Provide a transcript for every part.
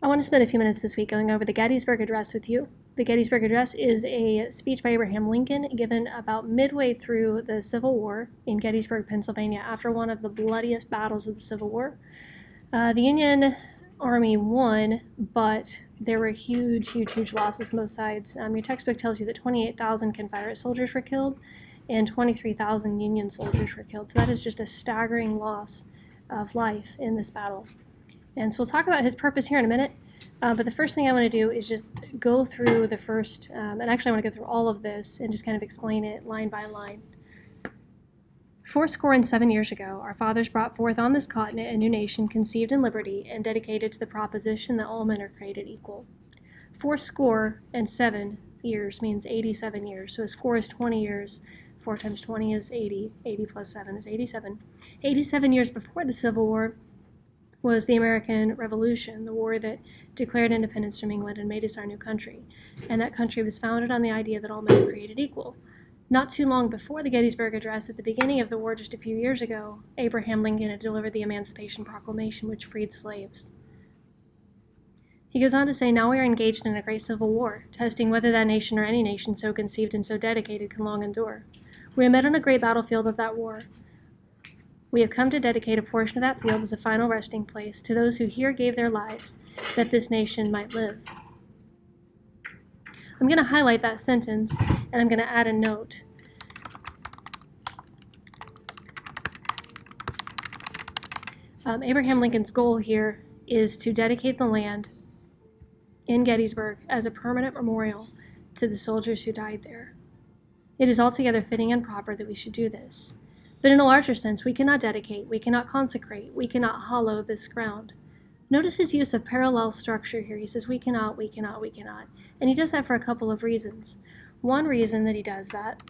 I want to spend a few minutes this week going over the Gettysburg Address with you. The Gettysburg Address is a speech by Abraham Lincoln given about midway through the Civil War in Gettysburg, Pennsylvania, after one of the bloodiest battles of the Civil War. The Union Army won, but there were huge losses on both sides. Your textbook tells you that 28,000 Confederate soldiers were killed and 23,000 Union soldiers were killed. So that is just a staggering loss of life in this battle. And so we'll talk about his purpose here in a minute. But the first thing I want to do is just go through the first, and actually I want to go through all of this and just kind of explain it line by line. 7 years ago, our fathers brought forth on this continent a new nation conceived in liberty and dedicated to the proposition that all men are created equal. 7 years means 87 years. So a score is 20 years. 4 times 20 is 80. 80 plus 7 is 87. 87 years before the Civil War was the American Revolution, the war that declared independence from England and made us our new country. And that country was founded on the idea that all men are created equal. Not too long before the Gettysburg Address, at the beginning of the war just a few years ago, Abraham Lincoln had delivered the Emancipation Proclamation, which freed slaves. He goes on to say, now we are engaged in a great civil war, testing whether that nation or any nation so conceived and so dedicated can long endure. We are met on a great battlefield of that war. We have come to dedicate a portion of that field as a final resting place to those who here gave their lives that this nation might live. I'm going to highlight that sentence, and I'm going to add a note. Abraham Lincoln's goal here is to dedicate the land in Gettysburg as a permanent memorial to the soldiers who died there. It is altogether fitting and proper that we should do this. But in a larger sense, we cannot dedicate, we cannot consecrate, we cannot hallow this ground. Notice his use of parallel structure here. He says, we cannot. And he does that for a couple of reasons. One reason that he does that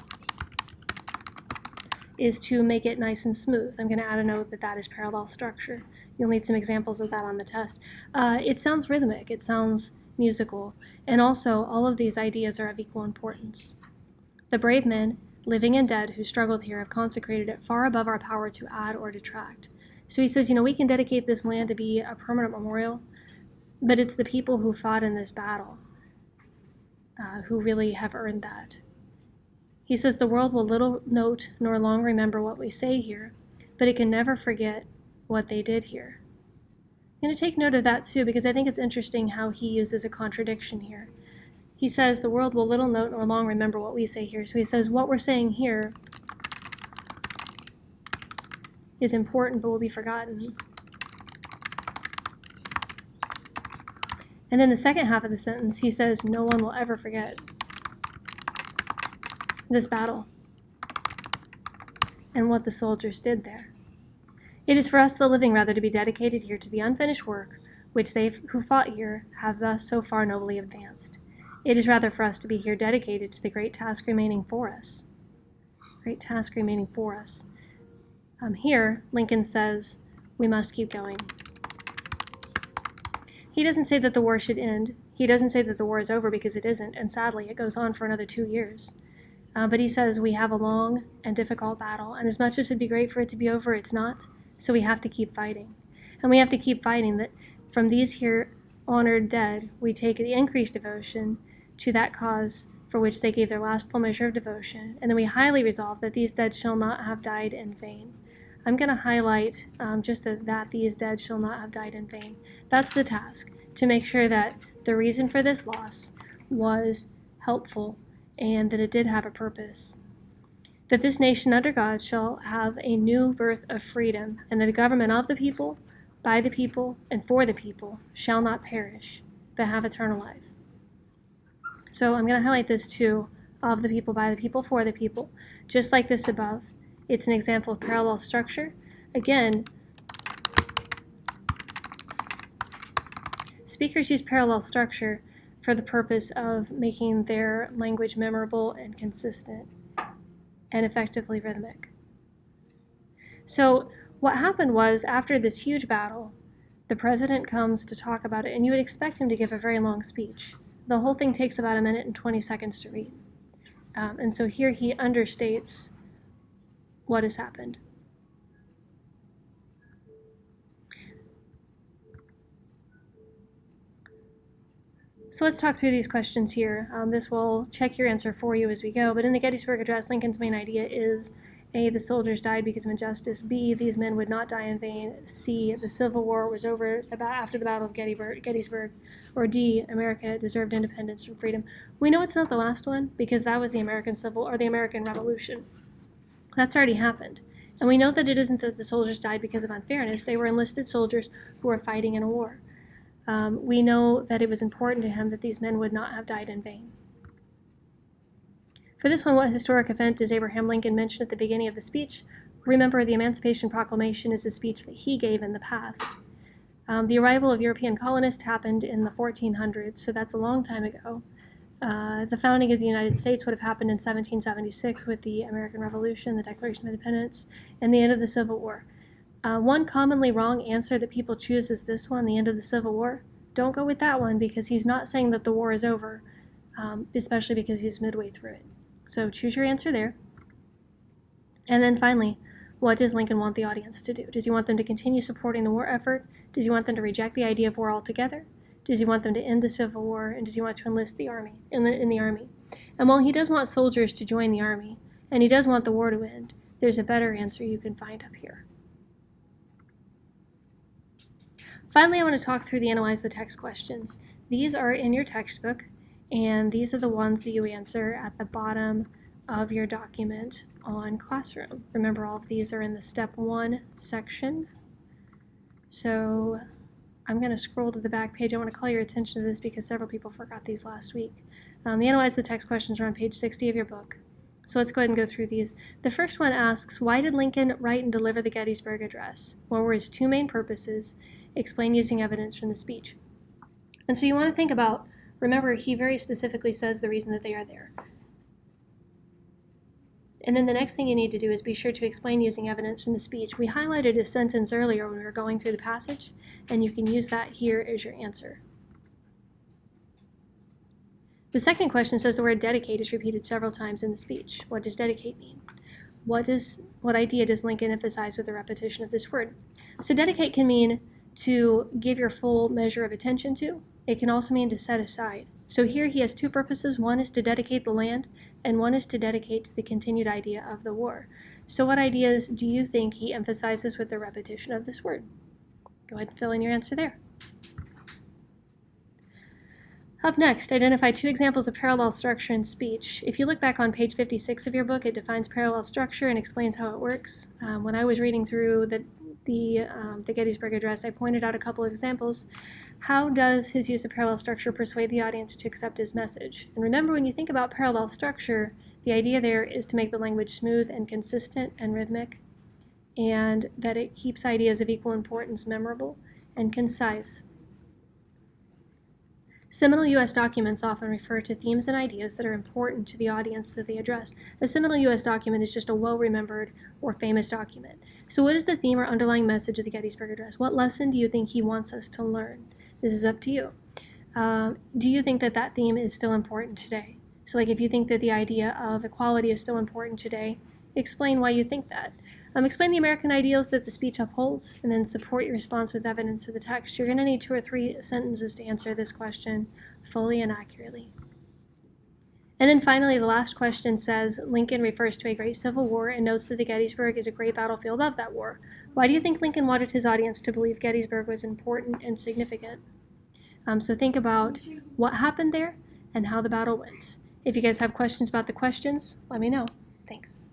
is to make it nice and smooth. I'm going to add a note that that is parallel structure. You'll need some examples of that on the test. It sounds rhythmic, it sounds musical, and also all of these ideas are of equal importance. The brave men, living and dead, who struggled here have consecrated it far above our power to add or detract. So he says, we can dedicate this land to be a permanent memorial, but it's the people who fought in this battle who really have earned that. He says, the world will little note nor long remember what we say here, but it can never forget what they did here. I'm going to take note of that too, because I think it's interesting how he uses a contradiction here. He says, the world will little note nor long remember what we say here. So he says, what we're saying here is important but will be forgotten. And then the second half of the sentence, he says, no one will ever forget this battle and what the soldiers did there. It is for us, the living, rather, to be dedicated here to the unfinished work which they who fought here have thus so far nobly advanced. It is rather for us to be here dedicated to the great task remaining for us. Great task remaining for us. Here, Lincoln says, we must keep going. He doesn't say that the war should end. He doesn't say that the war is over, because it isn't, and sadly, it goes on for another 2 years. But he says we have a long and difficult battle, and as much as it'd be great for it to be over, it's not, so we have to keep fighting. And we have to keep fighting that from these here honored dead, we take the increased devotion to that cause for which they gave their last full measure of devotion, and then we highly resolve that these dead shall not have died in vain. I'm going to highlight just that these dead shall not have died in vain. That's the task, to make sure that the reason for this loss was helpful and that it did have a purpose. That this nation under God shall have a new birth of freedom, and that the government of the people, by the people, and for the people shall not perish, but have eternal life. So I'm going to highlight this too, of the people, by the people, for the people, just like this above. It's an example of parallel structure. Again, speakers use parallel structure for the purpose of making their language memorable and consistent and effectively rhythmic. So what happened was, after this huge battle, the president comes to talk about it, and you would expect him to give a very long speech. The whole thing takes about 1 minute and 20 seconds to read. And so here he understates what has happened. So let's talk through these questions here. This will check your answer for you as we go. But in the Gettysburg Address, Lincoln's main idea is A, the soldiers died because of injustice. B, these men would not die in vain. C, the Civil War was over after the Battle of Gettysburg. Or D, America deserved independence and freedom. We know it's not the last one because that was the American Civil or the American Revolution. That's already happened. And we know that it isn't that the soldiers died because of unfairness. They were enlisted soldiers who were fighting in a war. We know that it was important to him that these men would not have died in vain. For this one, what historic event does Abraham Lincoln mention at the beginning of the speech? Remember, the Emancipation Proclamation is a speech that he gave in the past. The arrival of European colonists happened in the 1400s, so that's a long time ago. The founding of the United States would have happened in 1776 with the American Revolution, the Declaration of Independence, and the end of the Civil War. One commonly wrong answer that people choose is this one, the end of the Civil War. Don't go with that one because he's not saying that the war is over, especially because he's midway through it. So choose your answer there. And then finally, what does Lincoln want the audience to do? Does he want them to continue supporting the war effort? Does he want them to reject the idea of war altogether? Does he want them to end the Civil War? And does he want to enlist the army in the army? And while he does want soldiers to join the army, and he does want the war to end, there's a better answer you can find up here. Finally, I want to talk through the analyze the text questions. These are in your textbook, and these are the ones that you answer at the bottom of your document on Classroom. Remember, all of these are in the Step 1 section. So I'm going to scroll to the back page. I want to call your attention to this because several people forgot these last week. The analyze the text questions are on page 60 of your book. So let's go ahead and go through these. The first one asks, why did Lincoln write and deliver the Gettysburg Address? What were his two main purposes? Explain using evidence from the speech. And so you want to think about, remember, he very specifically says the reason that they are there. And then the next thing you need to do is be sure to explain using evidence from the speech. We highlighted a sentence earlier when we were going through the passage, and you can use that here as your answer. The second question says the word dedicate is repeated several times in the speech. What does dedicate mean? What idea does Lincoln emphasize with the repetition of this word? So dedicate can mean to give your full measure of attention to. It can also mean to set aside. So here he has two purposes. One is to dedicate the land, and one is to dedicate to the continued idea of the war. So what ideas do you think he emphasizes with the repetition of this word? Go ahead and fill in your answer there. Up next, identify two examples of parallel structure in speech. If you look back on page 56 of your book, it defines parallel structure and explains how it works. When I was reading through the Gettysburg Address, I pointed out a couple of examples. How does his use of parallel structure persuade the audience to accept his message? And remember, when you think about parallel structure, the idea there is to make the language smooth and consistent and rhythmic, and that it keeps ideas of equal importance memorable and concise. Seminal U.S. documents often refer to themes and ideas that are important to the audience that they address. A seminal U.S. document is just a well-remembered or famous document. So what is the theme or underlying message of the Gettysburg Address? What lesson do you think he wants us to learn? This is up to you. Do you think that that theme is still important today? So like if you think that the idea of equality is still important today, explain why you think that. Explain the American ideals that the speech upholds, and then support your response with evidence of the text. You're going to need 2 or 3 sentences to answer this question fully and accurately. And then finally, the last question says, Lincoln refers to a great Civil War and notes that the Gettysburg is a great battlefield of that war. Why do you think Lincoln wanted his audience to believe Gettysburg was important and significant? So think about what happened there and how the battle went. If you guys have questions about the questions, let me know. Thanks.